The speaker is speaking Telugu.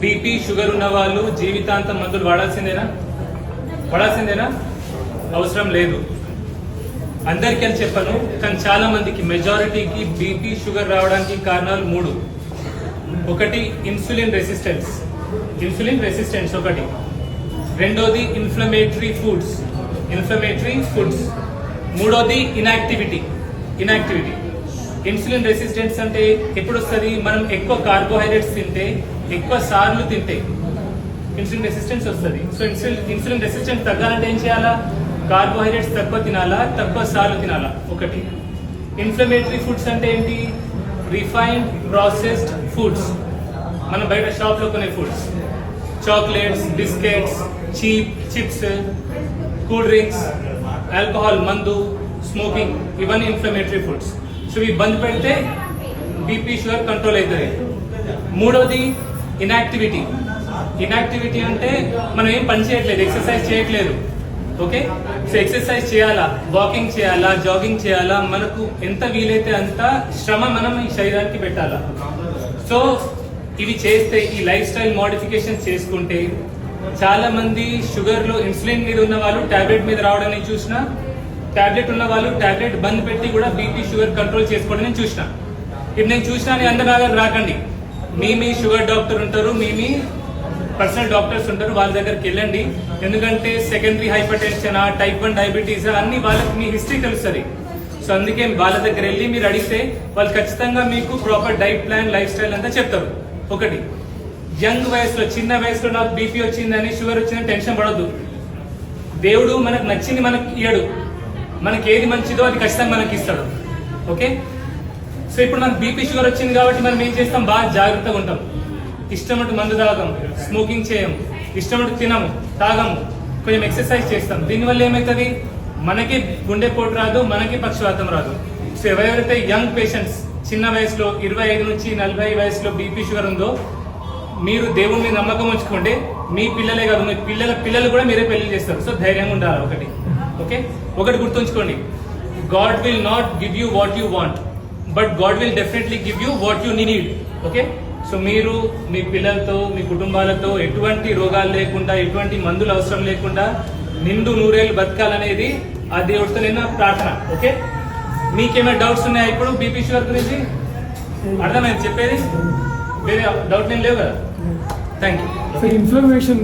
బీపీ షుగర్ ఉన్న వాళ్ళు జీవితాంతం మందులు వాడాల్సిందేనా? అవసరం లేదు. అందరికీ అని చెప్పను, కానీ చాలా మందికి, మెజారిటీకి బీపీ షుగర్ రావడానికి కారణాలు 3. ఒకటి ఇన్సులిన్ రెసిస్టెన్స్ ఒకటి. రెండోది ఇన్ఫ్లమేటరీ ఫుడ్స్. మూడోది ఇన్యాక్టివిటీ. ఇన్సులిన్ రెసిస్టెన్స్ అంటే ఎప్పుడు వస్తుంది? మనం ఎక్కువ కార్బోహైడ్రేట్స్ తింటే, ఎక్కువ సార్లు తింటే ఇన్సులిన్ రెసిస్టెన్స్ వస్తుంది. సో ఇన్సులిన్ రెసిస్టెన్స్ తగ్గాలంటే ఏం చేయాలా? కార్బోహైడ్రేట్స్ తక్కువ తినాలా, తక్కువ సార్లు తినాలా? ఒకటి. ఇన్ఫ్లమేటరీ ఫుడ్స్ అంటే ఏంటి? రిఫైన్డ్ ప్రాసెస్డ్ ఫుడ్స్, మనం బయట షాప్ లో కొనే foods, chocolates, biscuits, chips, cool drinks, alcohol, మందు, స్మోకింగ్, ఇవన్నీ ఇన్ఫ్లమేటరీ ఫుడ్స్. సో ఇవి బంద్ పెడితే బీపీ షుగర్ కంట్రోల్ అవుతుంది. మూడోది ఇన్యాక్టివిటీ అంటే మనం ఏం పని చేయట్లేదు, ఎక్సర్సైజ్ చేయట్లేదు. ఓకే, సో ఎక్సర్సైజ్ చేయాలా, వాకింగ్ చేయాలా, జాగింగ్ చేయాలా, మనకు ఎంత వీలైతే అంత శ్రమ మనం ఈ శరీరానికి పెట్టాలా. సో ఇవి చేస్తే, ఈ లైఫ్ స్టైల్ మోడిఫికేషన్ చేసుకుంటే, చాలా మంది షుగర్ లో ఇన్సులిన్ మీద ఉన్న వాళ్ళు టాబ్లెట్ మీద రావడం నేను చూసిన, టాబ్లెట్ ఉన్న వాళ్ళు టాబ్లెట్ బంద్ పెట్టి కూడా బీపీ షుగర్ కంట్రోల్ చేసుకోవడం నేను చూసిన. ఇప్పుడు నేను చూసినా అని అందరూ రాకండి, మీ షుగర్ డాక్టర్ ఉంటారు, మీ పర్సనల్ డాక్టర్స్ ఉంటారు, వాళ్ళ దగ్గరికి వెళ్ళండి. ఎందుకంటే secondary hyper tension, type 1 diabetes అన్ని వాళ్ళకి మీ హిస్టరీ తెలుస్తుంది. సో అందుకే వాళ్ళ దగ్గర వెళ్ళి మీరు అడిగితే వాళ్ళు ఖచ్చితంగా మీకు proper diet plan, life style అంతా చెప్తారు. ఒకటి, యంగ్ వయసులో, చిన్న వయసులో నాకు బీపీ వచ్చిందని, షుగర్ వచ్చిందని టెన్షన్ పడొద్దు. దేవుడు మనకు నచ్చింది మనకి ఇయ్యడు, మనకి ఏది మంచిదో అది ఖచ్చితంగా మనకి ఇస్తాడు. ఓకే, సో ఇప్పుడు మనకు బీపీ షుగర్ వచ్చింది కాబట్టి మనం ఏం చేస్తాం? బాగా జాగ్రత్తగా ఉంటాం. ఇష్టమట్టు మందు తాగం, స్మోకింగ్ చేయం, ఇష్టమట్టు తినము, తాగము, కొంచెం ఎక్సర్సైజ్ చేస్తాం. దీనివల్ల ఏమవుతుంది? మనకి గుండెపోటు రాదు, మనకి పక్షవాతం రాదు. సో ఎవరైతే యంగ్ పేషెంట్స్, చిన్న వయసులో 25 నుంచి 40 వయసులో బీపీ షుగర్ ఉందో, మీరు దేవుని మీద నమ్మకం ఉంచుకుంటే మీ పిల్లలే కాదు, మీ పిల్లలు కూడా మీరే పెళ్లి చేస్తారు. సో ధైర్యంగా ఉండాలి. ఒకటి గుర్తుంచుకోండి, God will not give you what you want, but God will definitely give you what you need. Okay, so మీరు మీ పిల్లలతో, మీ కుటుంబాలతో ఎటువంటి రోగాలు లేకుండా, ఎటువంటి మందులు అవసరం లేకుండా నిండు నూరేళ్ళు బతకాలనేది ఆ దేవుడితో నేను ప్రార్థన. ఓకే, మీకేమైనా డౌట్స్ ఉన్నాయా ఇప్పుడు బీపీ షుగర్ గురించి? అర్థమైంది చెప్పేది? వేరే డౌట్ నేను లేవు కదా? Thank you. ఇన్ఫ్లమేషన్